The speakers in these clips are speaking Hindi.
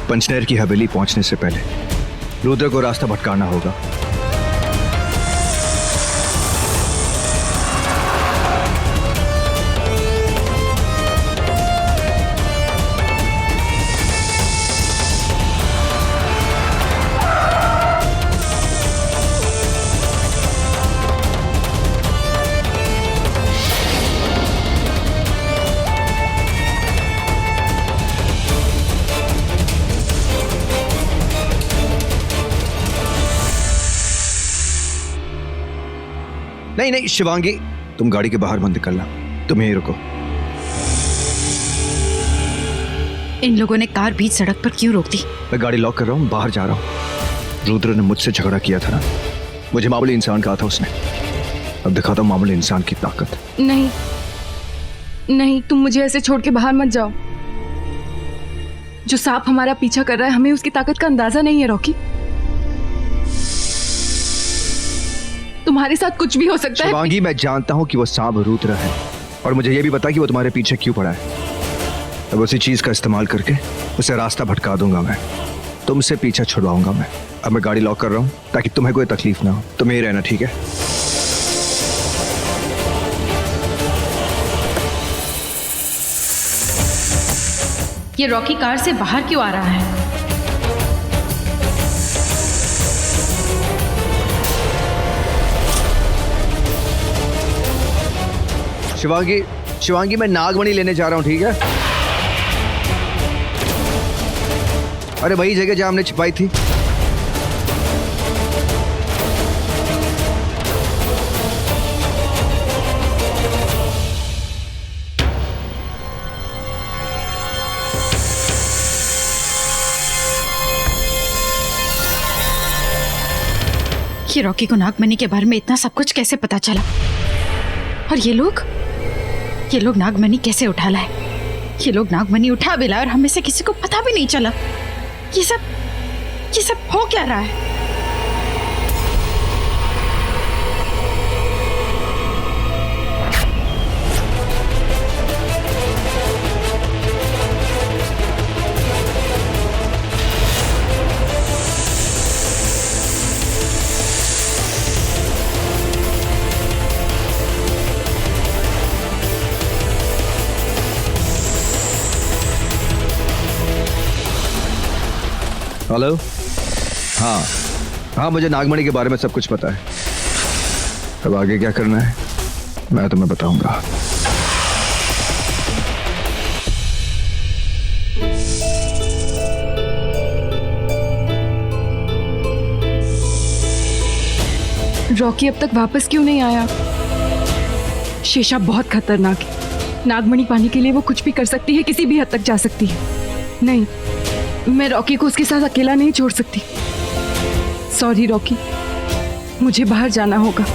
पंचनेर की हवेली पहुंचने से पहले रुद्र को रास्ता भटकाना होगा। नहीं नहीं शिवांगी, तुम गाड़ी के बाहर मत निकलना, तुम यहीं रुको। इन लोगों ने कार बीच सड़क पर क्यों रोक दी? मैं गाड़ी लॉक कर रहा हूँ, बाहर जा रहा हूँ। रुद्र ने मुझसे झगड़ा किया था ना, मुझे मामूली इंसान कहा था उसने। अब दिखाता हूँ मामूली इंसान की ताकत। नहीं नहीं, तुम मुझे ऐसे छोड़ के बाहर मत जाओ। जो सांप हमारा पीछा कर रहा है, हमें उसकी ताकत का अंदाजा नहीं है रॉकी। तुम्हारे साथ कुछ भी हो सकता है। शिवांगी, मैं जानता हूँ कि वो सांप रुद्र है, और मुझे ये भी पता कि वो तुम्हारे पीछे क्यों पड़ा है। अब उसी चीज का इस्तेमाल करके उसे रास्ता भटका दूंगा मैं, तुमसे पीछा छुड़वाऊंगा मैं। अब मैं गाड़ी लॉक कर रहा हूँ ताकि तुम्हें कोई तकलीफ ना हो। तुम यहीं रहना, ठीक है? ये रॉकी कार से बाहर क्यों आ रहा है? शिवांगी, शिवांगी, मैं नागमणि लेने जा रहा हूँ, ठीक है? अरे वही जगह जहाँ हमने छिपाई थी। ये रॉकी को नागमणि के बारे में इतना सब कुछ कैसे पता चला? और ये लोग नागमणि कैसे उठा लाए? ये लोग नागमणि उठा भी लाए और हमें से किसी को पता भी नहीं चला। ये सब हो क्या रहा है? हेलो। हाँ हाँ, मुझे नागमणि के बारे में सब कुछ पता है। अब आगे क्या करना है मैं तुम्हें बताऊंगा। रॉकी अब तक वापस क्यों नहीं आया? शेषा बहुत खतरनाक है। नागमणि पाने के लिए वो कुछ भी कर सकती है, किसी भी हद तक जा सकती है। नहीं, मैं रॉकी को उसके साथ अकेला नहीं छोड़ सकती। सॉरी रॉकी, मुझे बाहर जाना होगा।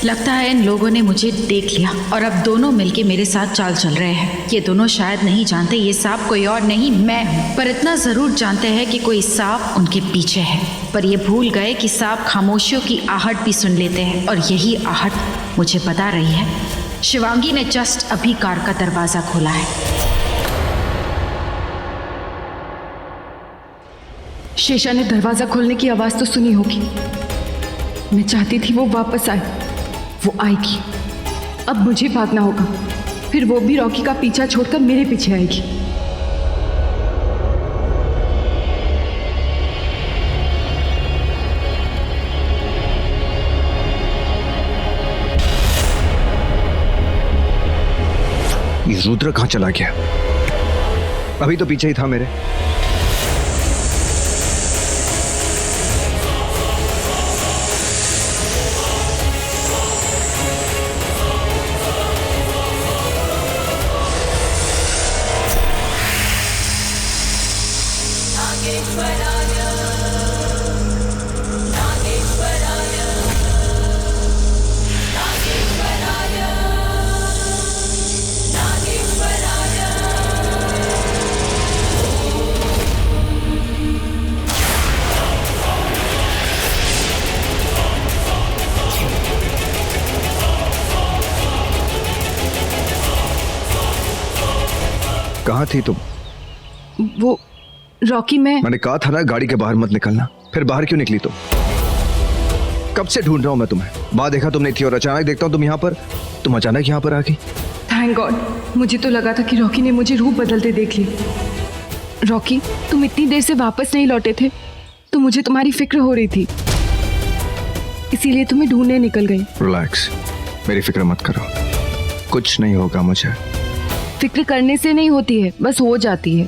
लगता है इन लोगों ने मुझे देख लिया और अब दोनों मिलके मेरे साथ चाल चल रहे हैं। ये दोनों शायद नहीं जानते ये सांप कोई और नहीं मैं हूँ, पर इतना जरूर जानते हैं कि कोई सांप उनके पीछे है। पर ये भूल गए कि सांप खामोशियों की आहट भी सुन लेते हैं, और यही आहट मुझे बता रही है शिवांगी ने जस्ट अभी कार का दरवाजा खोला है। शेषा ने दरवाजा खोलने की आवाज तो सुनी होगी। मैं चाहती थी वो वापस आए, वो आएगी। अब मुझे भागना होगा, फिर वो भी रॉकी का पीछा छोड़कर मेरे पीछे आएगी। ये रुद्र कहाँ चला गया? अभी तो पीछे ही था मेरे। कहाँ थी तुम? वो रॉकी, मैंने कहा था ना गाड़ी के बाहर मत निकलना। फिर बाहर क्यों निकली तुम? कब से ढूंढ रहा हूं मैं तुम्हें। बाहर देखा तुम नहीं थी और अचानक देखता हूं तुम यहाँ पर। तुम अचानक यहाँ पर आ गई। Thank God. मुझे तो लगा था कि रॉकी ने मुझे रूप बदलते देख ली। रॉकी, तुम इतनी देर से वापस नहीं लौटे थे तो मुझे तुम्हारी फिक्र हो रही थी, इसीलिए तुम्हें ढूंढने निकल गई। रिलैक्स, मेरी फिक्र मत करो, कुछ नहीं होगा मुझे। फिक्र करने से नहीं होती है, बस हो जाती है।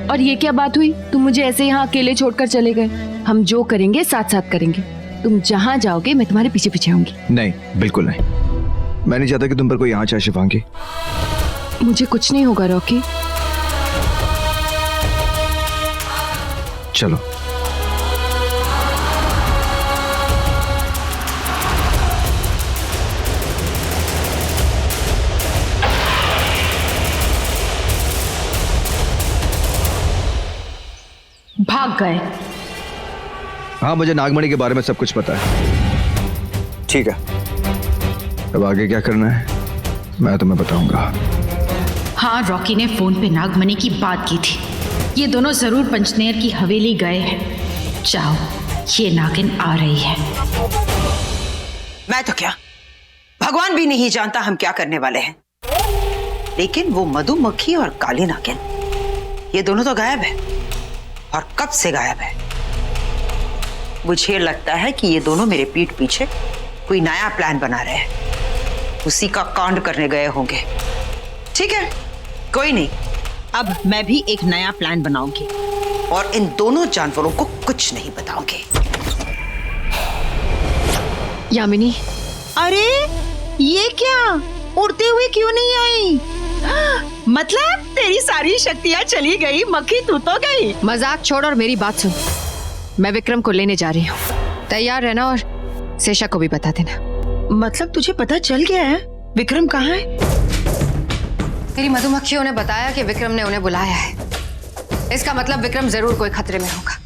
और ये क्या बात हुई, तुम मुझे ऐसे यहाँ अकेले छोड़कर चले गए। हम जो करेंगे साथ साथ करेंगे। तुम जहाँ जाओगे मैं तुम्हारे पीछे पीछे आऊंगी। नहीं, बिल्कुल नहीं। मैं नहीं चाहता कि तुम पर कोई आंच आए शिवांगी। मुझे कुछ नहीं होगा रॉकी। चलो। भाग गए। हाँ, मुझे नागमणि के बारे में सब कुछ पता है। ठीक है, अब आगे क्या करना है मैं तुम्हें बताऊंगा। हाँ, रॉकी ने फोन पे नागमणि की बात की थी। ये दोनों जरूर पंचनेर की हवेली गए हैं। जाओ, ये नागिन आ रही है। मैं तो क्या, भगवान भी नहीं जानता हम क्या करने वाले हैं। लेकिन वो मधुमक्खी और काली नागिन, ये दोनों तो गायब है। और कब से गायब है? मुझे लगता है कि ये दोनों मेरे पीठ पीछे कोई नया प्लान बना रहे हैं। उसी का कांड करने गए होंगे। ठीक है, कोई नहीं, अब मैं भी एक नया प्लान बनाऊंगी और इन दोनों जानवरों को कुछ नहीं बताऊंगी। यामिनी, अरे ये क्या, उड़ते हुए क्यों नहीं आई? मतलब तेरी सारी शक्तियां चली गई, मक्खी तू तो गई। मजाक छोड़ और मेरी बात सुन। मैं विक्रम को लेने जा रही हूँ, तैयार रहना और शेषा को भी बता देना। मतलब तुझे पता चल गया है विक्रम कहाँ है? मेरी मधुमक्खियों ने बताया कि विक्रम ने उन्हें बुलाया है। इसका मतलब विक्रम जरूर कोई खतरे में होगा।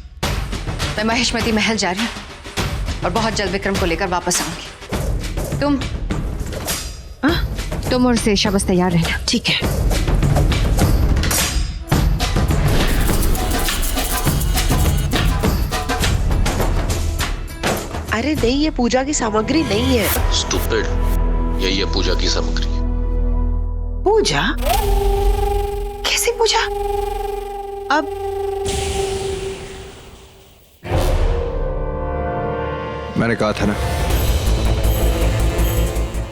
मैं महेशमती महल जा रही हूँ और बहुत जल्द विक्रम को लेकर वापस आऊंगी। तुम और शेषा बस तैयार रहना। ठीक है। अरे नहीं, ये पूजा की सामग्री नहीं है। स्टूपिड, यही है पूजा की सामग्री। पूजा? कैसी पूजा? अब मैंने कहा था ना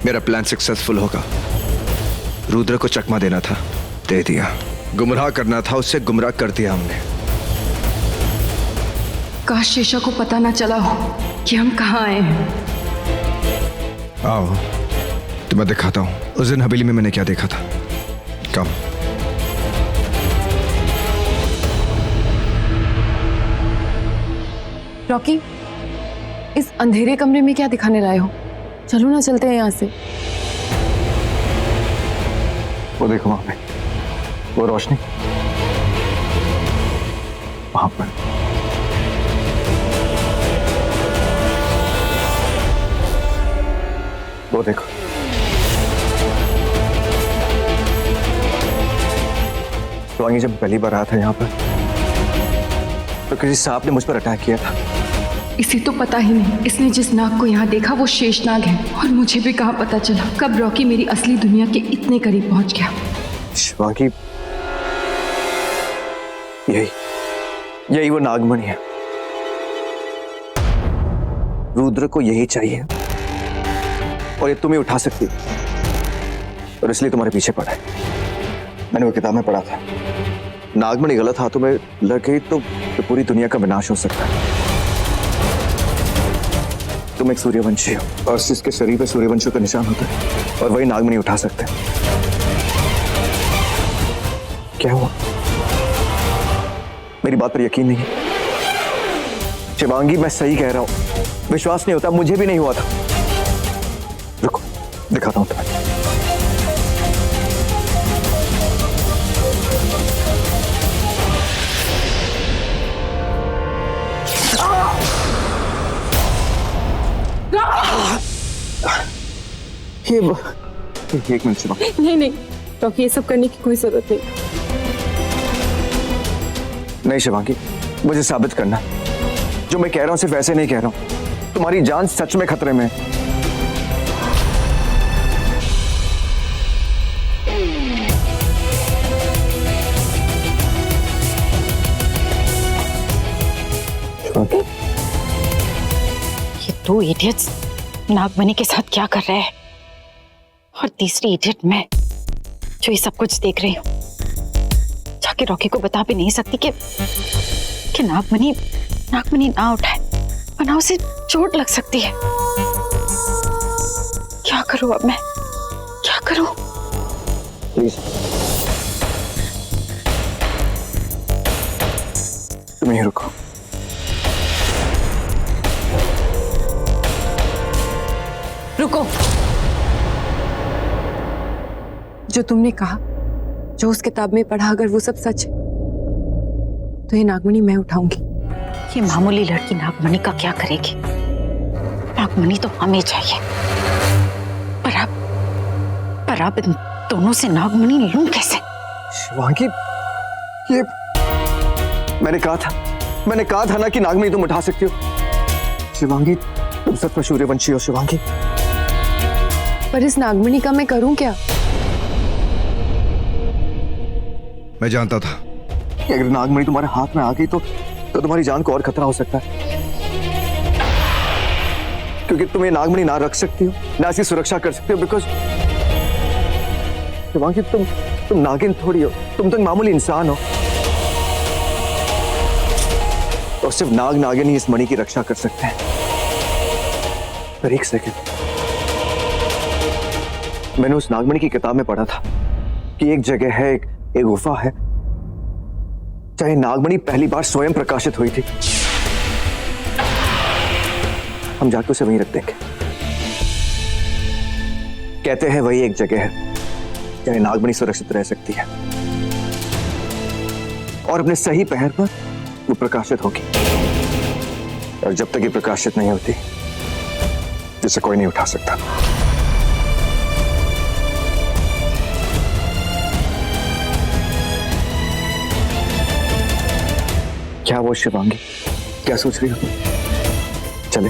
मेरा प्लान सक्सेसफुल होगा। रुद्र को चकमा देना था, दे दिया। गुमराह करना था, उससे गुमराह कर दिया हमने। काश शेषा को पता ना चला हो कि हम कहाँ आए हैं। आओ, तो मैं दिखाता हूँ उस दिन हवेली में मैंने क्या देखा था। कम। रॉकी, इस अंधेरे कमरे में क्या दिखाने लाए हो? चलो ना, चलते हैं यहाँ से। वो देखो वहां पे, वो रोशनी वहां पर। वो देखो, शिवांगी जब पहली बार आया था यहाँ पर तो किसी सांप ने मुझ पर अटैक किया था। इसे तो पता ही नहीं, इसने जिस नाग को यहाँ देखा वो शेषनाग है। और मुझे भी कहाँ पता चला कब रॉकी मेरी असली दुनिया के इतने करीब पहुंच गया। शिवांगी, यही वो नागमणि है। रुद्र को यही चाहिए और ये तुम्हें उठा सकती है और इसलिए तुम्हारे पीछे पड़ा है। मैंने वो किताब में पढ़ा था, नागमणि गलत हाथों में लग गई तो पूरी दुनिया का विनाश हो सकता है। तुम एक सूर्यवंशी हो और जिसके शरीर पे सूर्यवंशियों का निशान होता है और वही नागमणि उठा सकते हैं। क्या हुआ? मेरी बात पर यकीन नहीं है? शिवांगी, मैं सही कह रहा हूं, विश्वास नहीं होता, मुझे भी नहीं हुआ था। रुको, दिखाता हूं तुम्हें। ये एक मिनट शिवांगी। नहीं नहीं, रॉकी, ये सब करने की कोई जरूरत नहीं। नहीं शिवांगी, मुझे साबित करना। जो मैं कह रहा हूं सिर्फ ऐसे नहीं कह रहा हूं। तुम्हारी जान सच में खतरे में है। ये दो इडियट्स नागमणि के साथ क्या कर रहे हैं, और तीसरी इडियट मैं जो ये सब कुछ देख रही हूँ। जाके रॉकी को बता भी नहीं सकती कि नागमणि ना उठाए, वरना उसे चोट लग सकती है। क्या करूं अब मैं, क्या करूं? प्लीज तुम यहीं रुको। रुको। जो तुमने कहा, जो उस किताब में पढ़ा, अगर वो सब सच है तो ये नागमणि मैं उठाऊंगी। ये मामूली लड़की नागमणि का क्या करेगी? नागमणि तो हमें चाहिए, पर अब इन दोनों से नागमणि लूं कैसे? शिवांगी, ये मैंने कहा था ना कि नागमणि तुम उठा सकती हो। शिवांगी, तुम सच में सूर्यवंशी हो शिवांगी। पर इस नागमणि का मैं करूं क्या? मैं जानता था कि अगर नागमणि तुम्हारे हाथ में आ गई तो तुम्हारी जान को और खतरा हो सकता है, क्योंकि तुम ये नागमणि ना रख सकती हो, ना इसकी सुरक्षा कर सकती हो। बिकॉज शिवांगी, तुम नागिन थोड़ी हो, तुम तो एक मामूली इंसान हो। तो सिर्फ नागिन ही इस मणि की रक्षा कर सकते हैं। पर एक सेकंड, मैंने उस नागमणि की किताब में पढ़ा था कि एक जगह है, एक गुफा है, चाहे नागमणि पहली बार स्वयं प्रकाशित हुई थी। हम जाकर उसे वहीं रख देंगे। कहते हैं वही एक जगह है जहां नागमणि सुरक्षित रह सकती है, और अपने सही पहर पर वो प्रकाशित होगी। और जब तक ये प्रकाशित नहीं होती, जिसे कोई नहीं उठा सकता। क्या वो शिवांगी, क्या सोच रही हो? चले।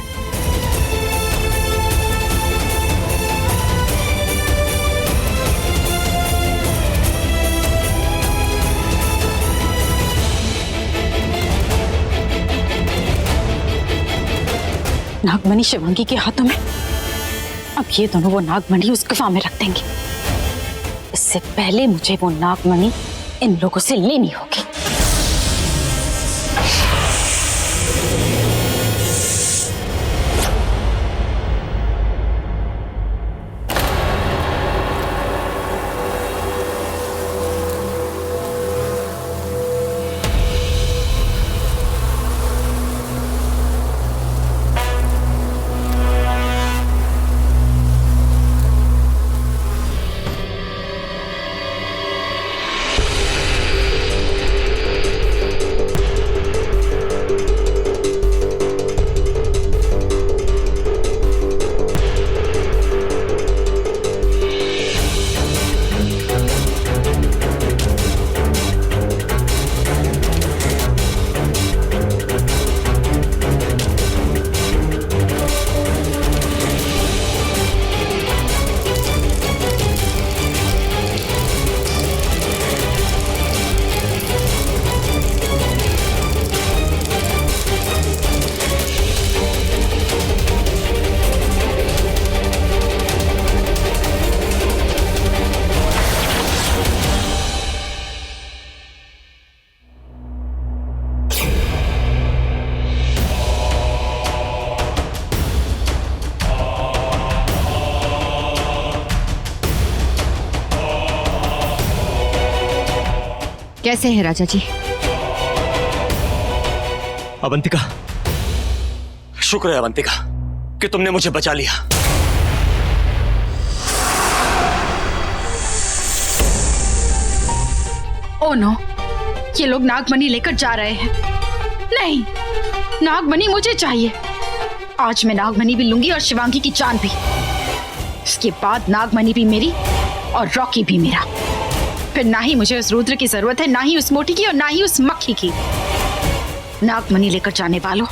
नागमणि शिवांगी के हाथों में। अब ये दोनों वो नागमणि उस गुफा में रख देंगे। इससे पहले मुझे वो नागमणि इन लोगों से लेनी होगी। कैसे हैं राजा जी? अवंतिका, शुक्र है अवंतिका कि तुमने मुझे बचा लिया। ओ नो, ये लोग नागमणि लेकर जा रहे हैं। नहीं, नागमणि मुझे चाहिए। आज मैं नागमणि भी लूंगी और शिवांगी की जान भी। इसके बाद नागमणि भी मेरी और रॉकी भी मेरा। फिर ना ही मुझे उस रुद्र की जरूरत है, ना ही उस मोटी की और ना ही उस मक्खी की। नागमणि लेकर जाने वालों,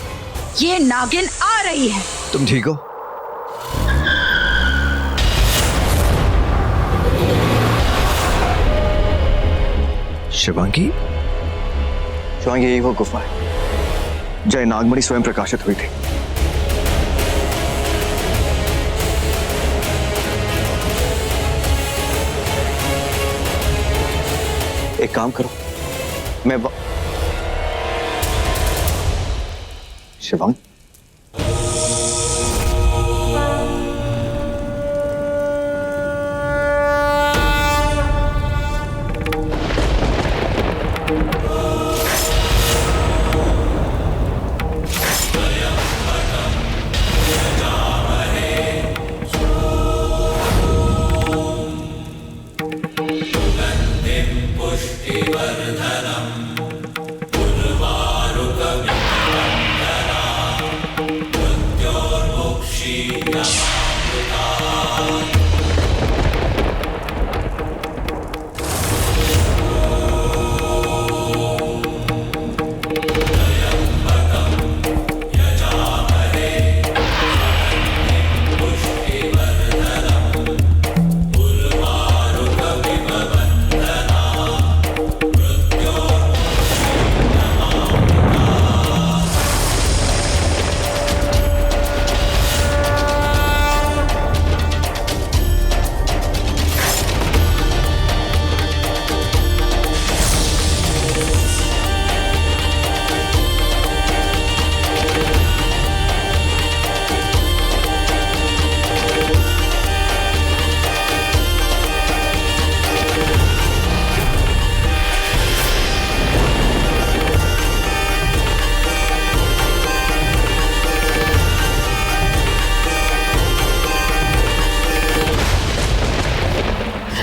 ये नागिन आ रही है। तुम ठीक हो? शिवांगी? शिवांगी, यही वो गुफा है जय नागमणि स्वयं प्रकाशित हुई थी। एक काम करो, मैं शिवांग,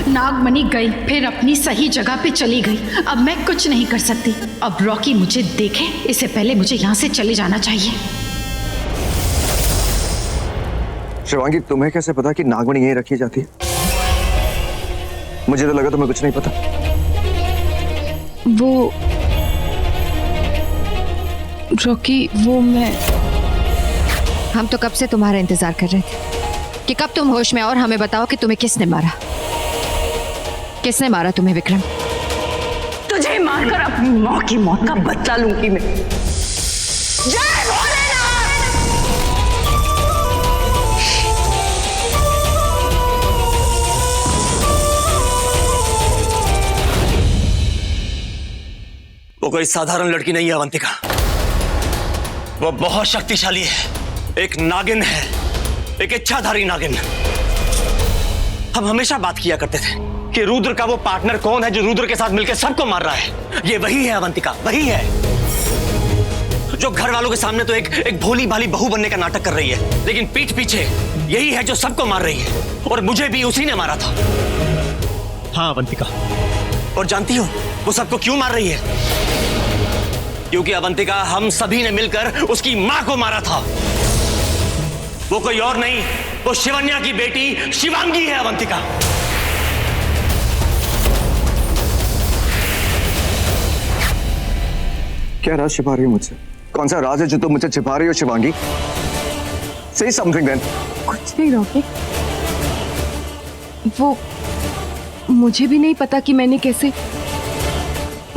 नागमणि गई, फिर अपनी सही जगह पे चली गई। अब मैं कुछ नहीं कर सकती। अब रॉकी मुझे देखे इससे पहले मुझे यहाँ से चले जाना चाहिए। शिवांगी, तुम्हें कैसे पता कि नागमणि यहीं रखी जाती है? मुझे तो लगा तुम्हें कुछ नहीं पता। वो रॉकी, वो मैं हम तो कब से तुम्हारा इंतजार कर रहे थे कि कब तुम होश में और हमें बताओ कि तुम्हें किसने मारा। किसने मारा तुम्हें विक्रम? तुझे मारकर अपनी माँ की मौत का बदला लूंगी मैं। जय भोलेनाथ! वो कोई साधारण लड़की नहीं है अवंतिका, वो बहुत शक्तिशाली है, एक नागिन है, एक इच्छाधारी नागिन। हम हमेशा बात किया करते थे कि रुद्र का वो पार्टनर कौन है जो रुद्र के साथ मिलकर सबको मार रहा है। ये वही है अवंतिका, वही है जो घर वालों के सामने तो एक भोली भाली बहू बनने का नाटक कर रही है, लेकिन पीठ पीछे यही है जो सबको मार रही है। और मुझे भी उसी ने मारा था। हाँ अवंतिका, और जानती हो वो सबको क्यों मार रही है? क्योंकि अवंतिका, हम सभी ने मिलकर उसकी मां को मारा था। वो कोई और नहीं, वो शिवन्या की बेटी शिवांगी है अवंतिका। क्या राज छिपा रही हो मुझसे? कौन सा राज है जो तुम मुझसे छिपा रही हो शिवांगी? Say something then. कुछ नहीं रॉकी, वो मुझे भी नहीं पता कि मैंने कैसे,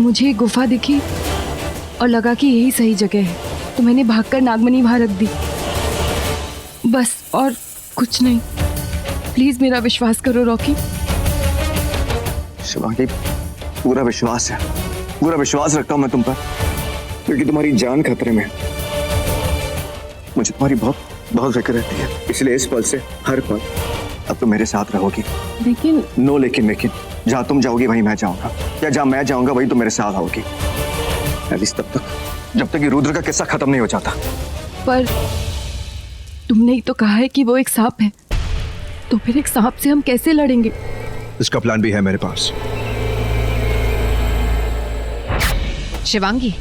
मुझे एक गुफा दिखी और लगा कि यही सही जगह है, तो मैंने भागकर नागमणि वहां रख दी, बस, और कुछ नहीं। प्लीज मेरा विश्वास करो रॉकी। शिवांगी, पूरा विश्वास है, पूरा विश्वास रखता हूं मैं तुम पर, क्योंकि तुम्हारी जान खतरे में है। मुझे तुम्हारी बहुत बहुत फिक्र रहती है, इसलिए इस पल से हर पल अब तुम मेरे साथ रहोगी। लेकिन नो लेकिन जहां तुम जाओगी वहीं मैं जाऊंगा, या जहां मैं जाऊंगा वहीं तुम मेरे साथ आओगी। एटलीस्ट तब तक, जब तक ये रुद्र का किस्सा खत्म नहीं हो जाता। पर तुमने ही तो कहा है कि वो एक सांप है, तो फिर एक सांप से हम कैसे लड़ेंगे? इसका प्लान भी है मेरे पास। शिवांगी,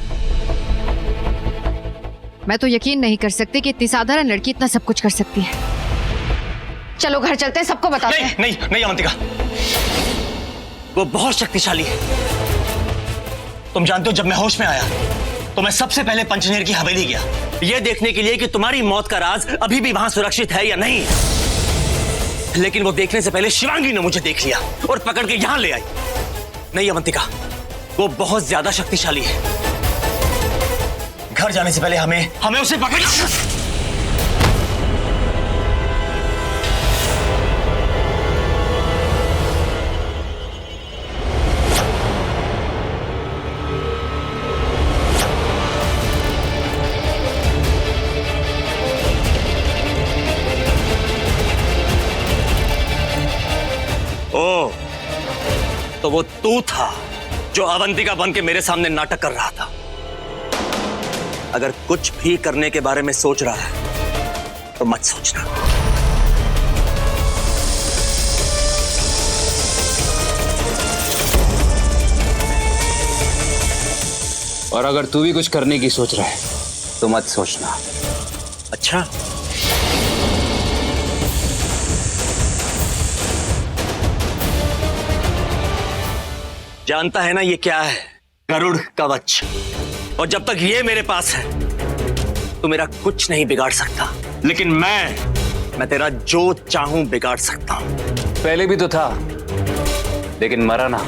मैं तो यकीन नहीं कर सकती कि इतनी साधारण लड़की इतना सब कुछ कर सकती है। चलो घर चलते हैं, सबको बताते हैं। नहीं नहीं नहीं अवंतिका, वो बहुत शक्तिशाली है। तुम जानते हो, जब मैं होश में आया तो मैं सबसे पहले पंचनेर की हवेली गया, यह देखने के लिए कि तुम्हारी मौत का राज अभी भी वहां सुरक्षित है या नहीं। लेकिन वो देखने से पहले शिवांगी ने मुझे देख लिया और पकड़ के यहां ले आई। नहीं अवंतिका, वो बहुत ज्यादा शक्तिशाली है। घर जाने से पहले हमें उसे पकड़ना। ओ, तो वो तू था जो अवंतिका बन के मेरे सामने नाटक कर रहा था। अगर कुछ भी करने के बारे में सोच रहा है तो मत सोचना। और अगर तू भी कुछ करने की सोच रहा है तो मत सोचना। अच्छा, जानता है ना ये क्या है? गरुड़ कवच। और जब तक ये मेरे पास है तो मेरा कुछ नहीं बिगाड़ सकता। लेकिन मैं तेरा जो चाहूं बिगाड़ सकता हूं। पहले भी तो था, लेकिन मरा ना।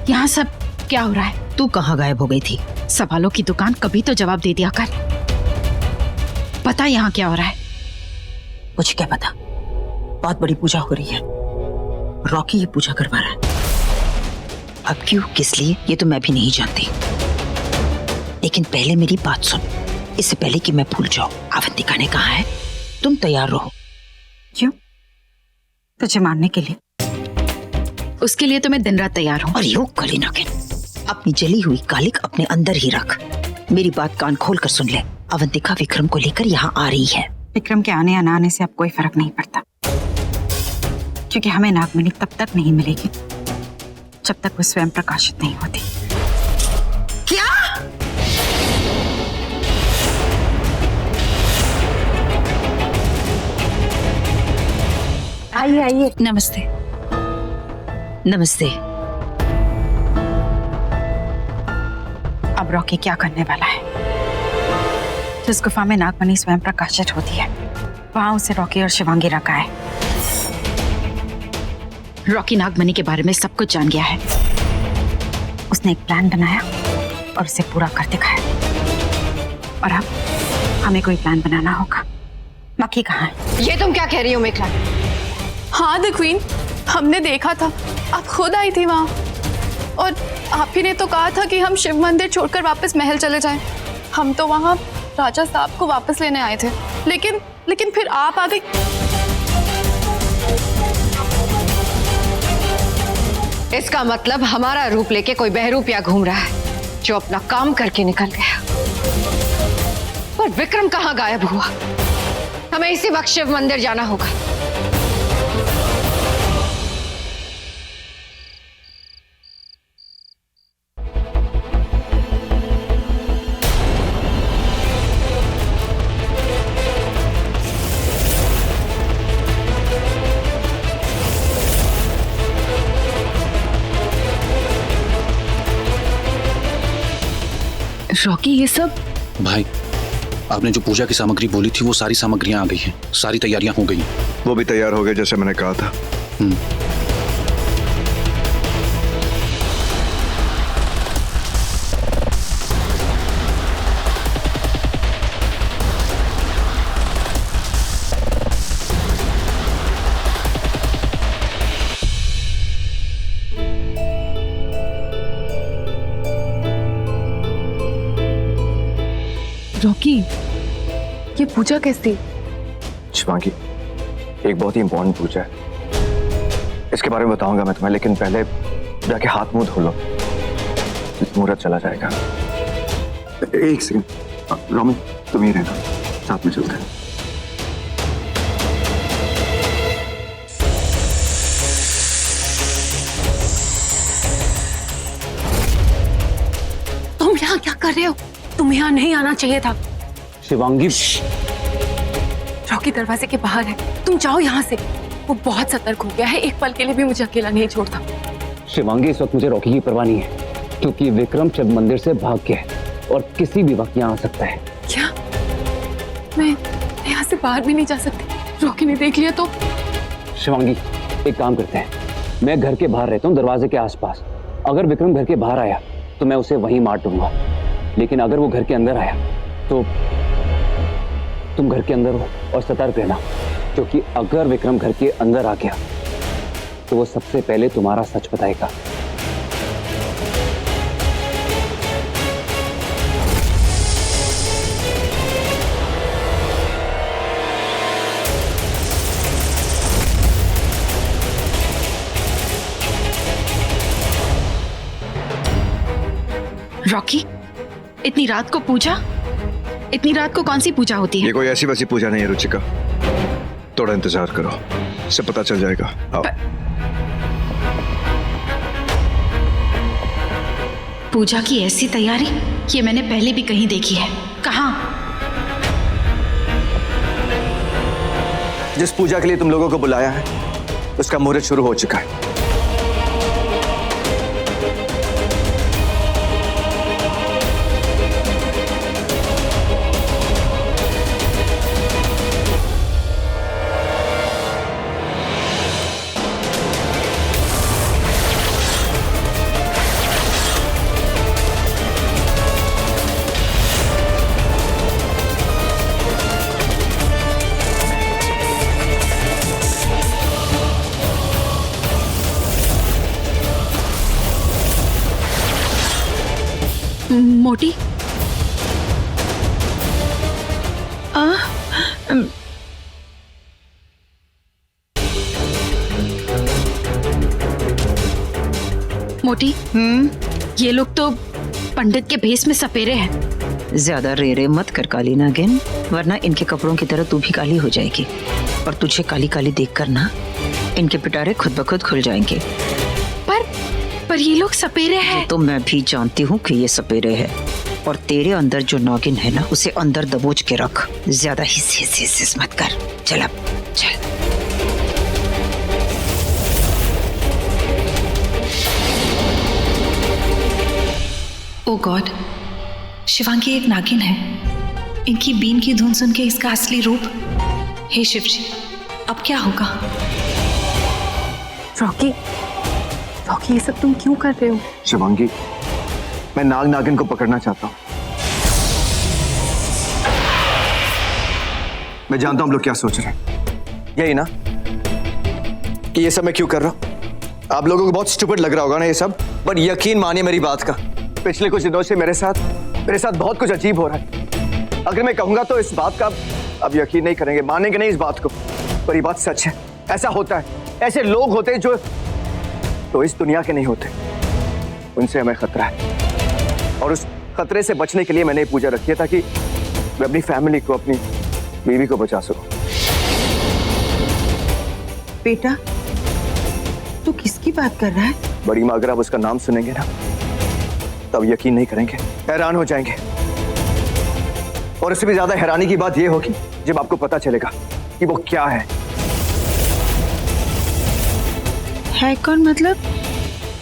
यहाँ सब क्या हो रहा है? तू कहाँ गायब हो गई थी? सवालों की दुकान, कभी तो जवाब दे दिया कर। पता यहाँ क्या हो रहा है? मुझे क्या पता। बहुत बड़ी पूजा हो रही है, रॉकी ये पूजा करवा रहा है। अब क्यों, किस लिए, ये तो मैं भी नहीं जानती। लेकिन पहले मेरी बात सुन, इससे पहले कि मैं भूल जाऊं। अवंतिका ने कहा है तुम तैयार रहो। क्यों? तुझे मारने के लिए? उसके लिए तो मैं दिन रात तैयार हूँ। और यो कलीना के अपनी जली हुई कालिक अपने अंदर ही रख। मेरी बात कान खोल कर सुन ले। अवंतिका विक्रम को लेकर यहाँ आ रही है। विक्रम के आने या ना आने से अब कोई फर्क नहीं पड़ता, क्योंकि हमें नागमणि तब तक नहीं मिलेगी जब तक वो स्वयं प्रकाशित नहीं होती। क्या? आइए आइए। नमस्ते। नमस्ते। अब रॉकी क्या करने वाला है? जिस गुफा में नागमणि स्वयं प्रकाशित होती है, वहां उसे रॉकी और शिवांगी रखा है। रॉकी नागमणि के बारे में सब कुछ जान गया है। उसने एक प्लान बनाया और उसे पूरा कर दिखाया। और अब हमें कोई प्लान बनाना होगा। मक्खी कहाँ है? ये तुम क्या कह रही हो मेघला? हाँ द क्वीन, हमने देखा था, आप खुद आई थी वहाँ। और आप ही ने तो कहा था कि हम शिव मंदिर छोड़कर वापस महल चले जाएं। हम तो वहाँ राजा साहब को वापस लेने आए थे, लेकिन फिर आप आ गई। इसका मतलब हमारा रूप लेके कोई बहरूपिया घूम रहा है जो अपना काम करके निकल गया। पर विक्रम कहाँ गायब हुआ? हमें इसी वक्त शिव मंदिर जाना होगा। रॉकी, ये सब? भाई, आपने जो पूजा की सामग्री बोली थी वो सारी सामग्रियां आ गई हैं, सारी तैयारियां हो गई हैं। वो भी तैयार हो गए जैसे मैंने कहा था। रॉकी, ये पूजा कैसी? शिवांगी, एक बहुत ही इंपॉर्टेंट पूजा है, इसके बारे में बताऊंगा मैं तुम्हें, लेकिन पहले जाके हाथ मुंह धो लो, मुहूर्त चला जाएगा। एक सेकंड रोमिन, तुम ही रहना, साथ में चलते हैं। तुम यहाँ क्या कर रहे हो? तुम्हें यहाँ नहीं आना चाहिए था। शिवांगी, रॉकी दरवाजे के बाहर है, तुम जाओ यहाँ से। वो बहुत सतर्क हो गया है, एक पल के लिए भी मुझे अकेला नहीं छोड़ता। शिवांगी, इस वक्त मुझे रॉकी की परवाह नहीं है, क्योंकि विक्रम जब मंदिर से भाग गया है और किसी भी वक्त यहाँ आ सकता है। क्या? मैं यहाँ से बाहर भी नहीं जा सकती? रॉकी ने देख लिया तो? शिवांगी, एक काम करते हैं, मैं घर के बाहर रहता हूँ, दरवाजे के आसपास। अगर विक्रम घर के बाहर आया तो मैं उसे वहीं मार दूंगा, लेकिन अगर वो घर के अंदर आया तो तुम घर के अंदर हो और सतर्क रहना, क्योंकि अगर विक्रम घर के अंदर आ गया तो वो सबसे पहले तुम्हारा सच बताएगा। रॉकी, इतनी रात को पूजा? इतनी रात को कौन सी पूजा होती है? ये कोई ऐसी वैसी पूजा नहीं है रुचिका, थोड़ा इंतजार करो, सब पता चल जाएगा। आओ। पूजा की ऐसी तैयारी, ये मैंने पहले भी कहीं देखी है। कहाँ? जिस पूजा के लिए तुम लोगों को बुलाया है उसका मुहूर्त शुरू हो चुका है। मोटी? मोटी, ये लोग तो पंडित के भेष में सपेरे हैं। ज्यादा रेरे मत कर काली नागिन, वरना इनके कपड़ों की तरह तू भी काली हो जाएगी, और तुझे काली काली देखकर ना इनके पिटारे खुद ब खुद खुल जाएंगे। पर ये लोग सपेरे हैं। तो मैं भी जानती हूँ कि ये सपेरे है, और तेरे अंदर जो नागिन है ना, उसे अंदर दबोच के रख, ज्यादा हिस मत कर। चल अब चल। ओ गॉड, शिवांगी एक नागिन है। इनकी बीन की धुन सुन के इसका असली रूप। हे शिव जी, अब क्या होगा? रॉकी, रॉकी, ये सब तुम क्यों कर रहे हो? शिवांगी, मैं नाग नागिन को पकड़ना चाहता हूँ। मैं जानता हूँ हम लोग क्या सोच रहे हैं, यही ना कि ये सब मैं क्यों कर रहा हूँ। आप लोगों को बहुत स्टूपिड लग रहा होगा ना ये सब, बट यकीन मानिए मेरी बात का, पिछले कुछ दिनों से मेरे साथ बहुत कुछ अजीब हो रहा है। अगर मैं कहूंगा तो इस बात का अब यकीन नहीं करेंगे, मानेंगे नहीं इस बात को, पर ये बात सच है। ऐसा होता है, ऐसे लोग होते हैं जो तो इस दुनिया के नहीं होते, उनसे हमें खतरा है, और उस खतरे से बचने के लिए मैंने ये पूजा रखी है, ताकि मैं अपनी फैमिली को, अपनी बीवी को बचा सकूं। बेटा, तू किसकी बात कर रहा है? बड़ी माँ, अगर आप उसका नाम सुनेंगे ना तब यकीन नहीं करेंगे, हैरान हो जाएंगे। और इससे भी ज्यादा हैरानी की बात यह होगी जब आपको पता चलेगा कि वो क्या है। है कौन? मतलब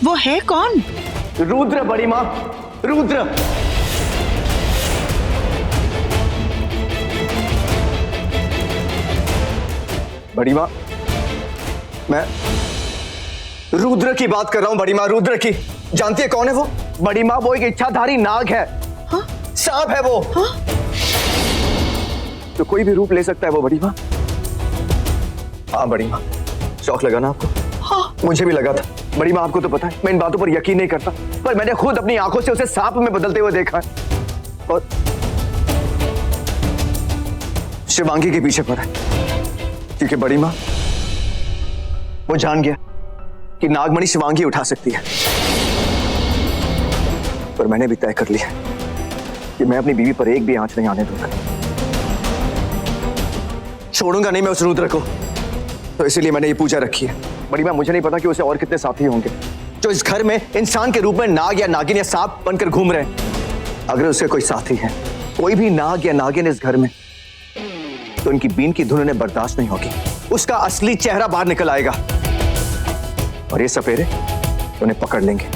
वो है कौन? रुद्र, बड़ी माँ, रुद्र। बड़ी माँ, मैं रुद्र की बात कर रहा हूं। बड़ी माँ, रुद्र की। जानती है कौन है वो? बड़ी माँ, वो एक इच्छाधारी नाग है। हाँ? सांप है वो। हाँ? तो कोई भी रूप ले सकता है वो, बड़ी माँ। हाँ बड़ी माँ, शौक लगा ना आपको? हाँ, मुझे भी लगा था। बड़ी माँ, आपको तो पता है मैं इन बातों पर यकीन नहीं करता, पर मैंने खुद अपनी आंखों से उसे सांप में बदलते हुए देखा है। शिवांगी के पीछे पड़ा है, क्योंकि बड़ी माँ वो जान गया कि नागमणि शिवांगी उठा सकती है। पर मैंने भी तय कर लिया कि मैं अपनी बीवी पर एक भी आंच नहीं आने दूंगा, छोड़ूंगा नहीं मैं उस रुद्र को। तो इसीलिए मैंने ये पूजा रखी है। बड़ी माँ, मुझे नहीं पता कि उसे और कितने साथी होंगे जो इस घर में इंसान के रूप में नाग या नागिन या सांप बनकर घूम रहे हैं। अगर उसके कोई साथी है, कोई भी नाग या नागिन इस घर में, तो उनकी बीन की धुन उन्हें बर्दाश्त नहीं होगी। उसका असली चेहरा बाहर निकल आएगा और ये सपेरे उन्हें पकड़ लेंगे।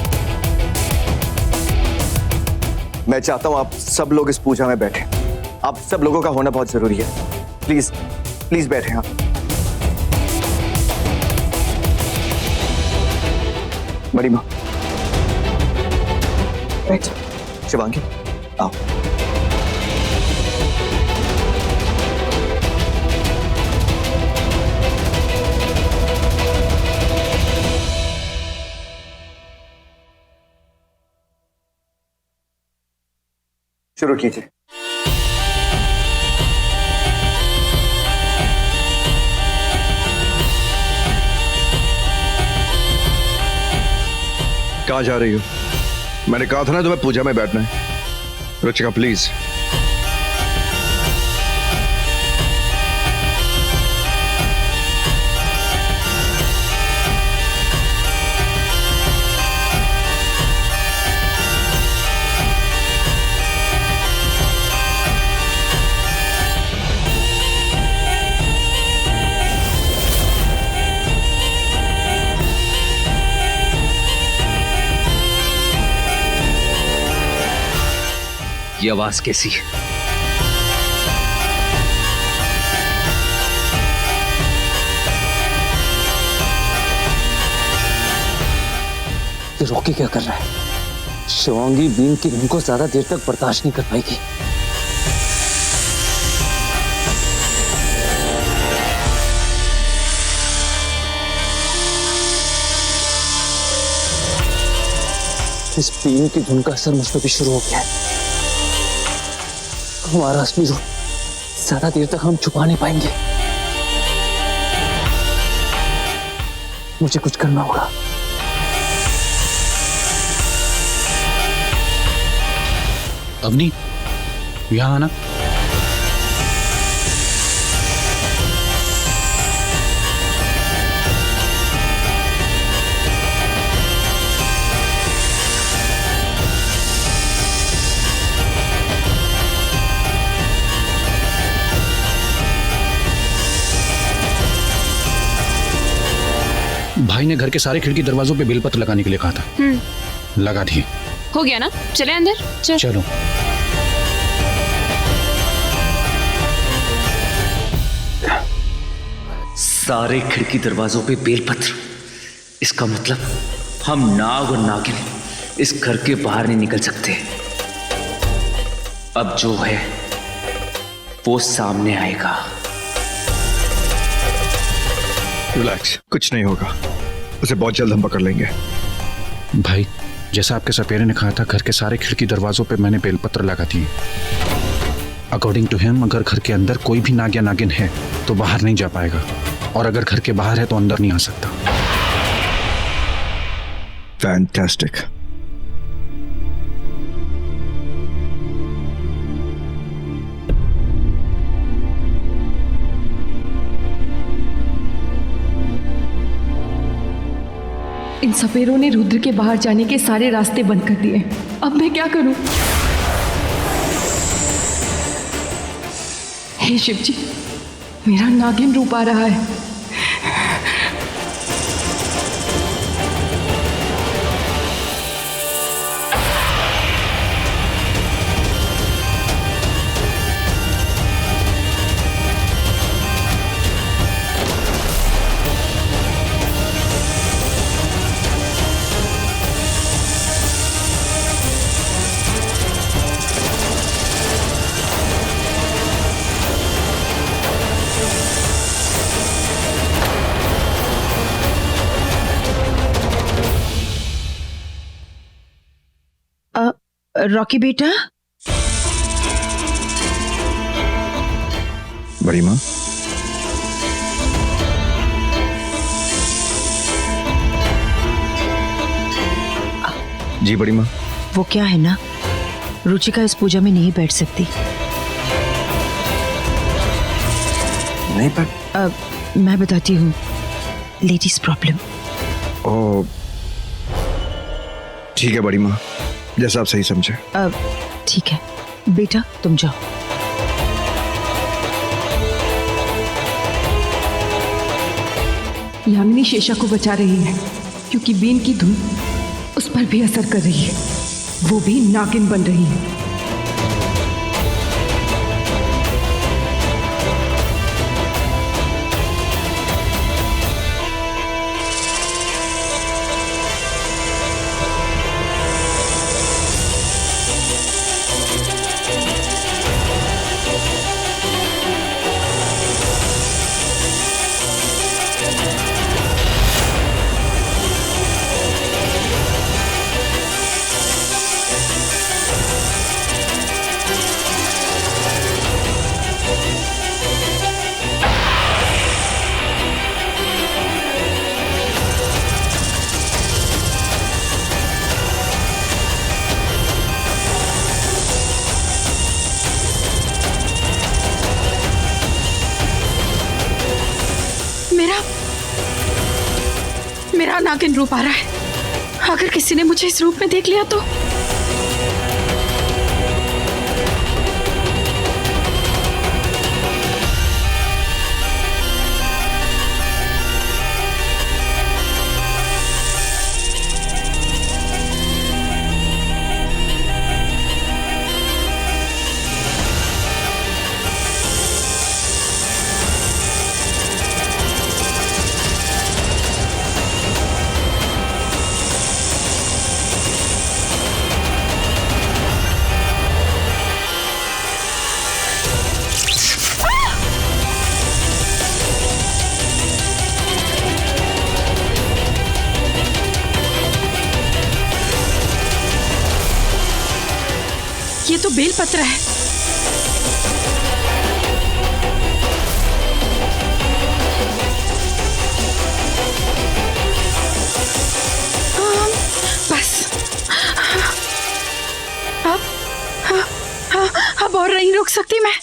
मैं चाहता हूं आप सब लोग इस पूजा में बैठे। आप सब लोगों का होना बहुत जरूरी है। प्लीज प्लीज बैठे आप। बड़ी माँ बैठ। शिवांगी आओ। शुरू कीजिए। कहाँ जा रही हो? मैंने कहा था ना तुम्हें पूजा में बैठना है। रुचिका प्लीज। ये आवाज कैसी है? रॉकी क्या कर रहा है? शिवांगी बीन की धुन को ज्यादा देर तक बर्दाश्त नहीं कर पाएगी। इस बीन की धुन का असर मुझ पर भी शुरू हो गया है। हमारा असली रूप ज्यादा देर तक हम छुपा नहीं पाएंगे। मुझे कुछ करना होगा। अवनी, यहां आना। भाई ने घर के सारे खिड़की दरवाजों पे बेलपत्र लगाने के लिए कहा था। लगा दिए। हो गया ना? चले अंदर। चलो। सारे खिड़की दरवाजों पे बेलपत्र। इसका मतलब हम नाग और नागिन इस घर के बाहर नहीं निकल सकते। अब जो है वो सामने आएगा। रिलैक्स, कुछ नहीं होगा। उसे बहुत जल्द हम पकड़ लेंगे। भाई, जैसा आपके सपेरे ने कहा था, घर के सारे खिड़की दरवाजों पे मैंने बेलपत्र लगा दिए। अकॉर्डिंग टू हिम, अगर घर के अंदर कोई भी नाग या नागिन है तो बाहर नहीं जा पाएगा, और अगर घर के बाहर है तो अंदर नहीं आ सकता। फैंटास्टिक। इन सपेरों ने रुद्र के बाहर जाने के सारे रास्ते बंद कर दिए। अब मैं क्या करूं? हे शिव जी, मेरा नागिन रूप आ रहा है। रॉकी बेटा, बड़ी माँ, जी बड़ी माँ। वो क्या है ना, रुचिका इस पूजा में नहीं बैठ सकती। नहीं पर मैं बताती हूँ, लेडीज प्रॉब्लम। ओ ठीक है बड़ी माँ, जैसा आप सही समझे। ठीक है बेटा, तुम जाओ। यामिनी शेषा को बचा रही है क्योंकि बीन की धुन उस पर भी असर कर रही है, वो भी नागिन बन रही है। मेरा नागिन रूप आ रहा है। अगर किसी ने मुझे इस रूप में देख लिया तो ये तो बेलपत्र है। बस अब और नहीं रुक सकती मैं।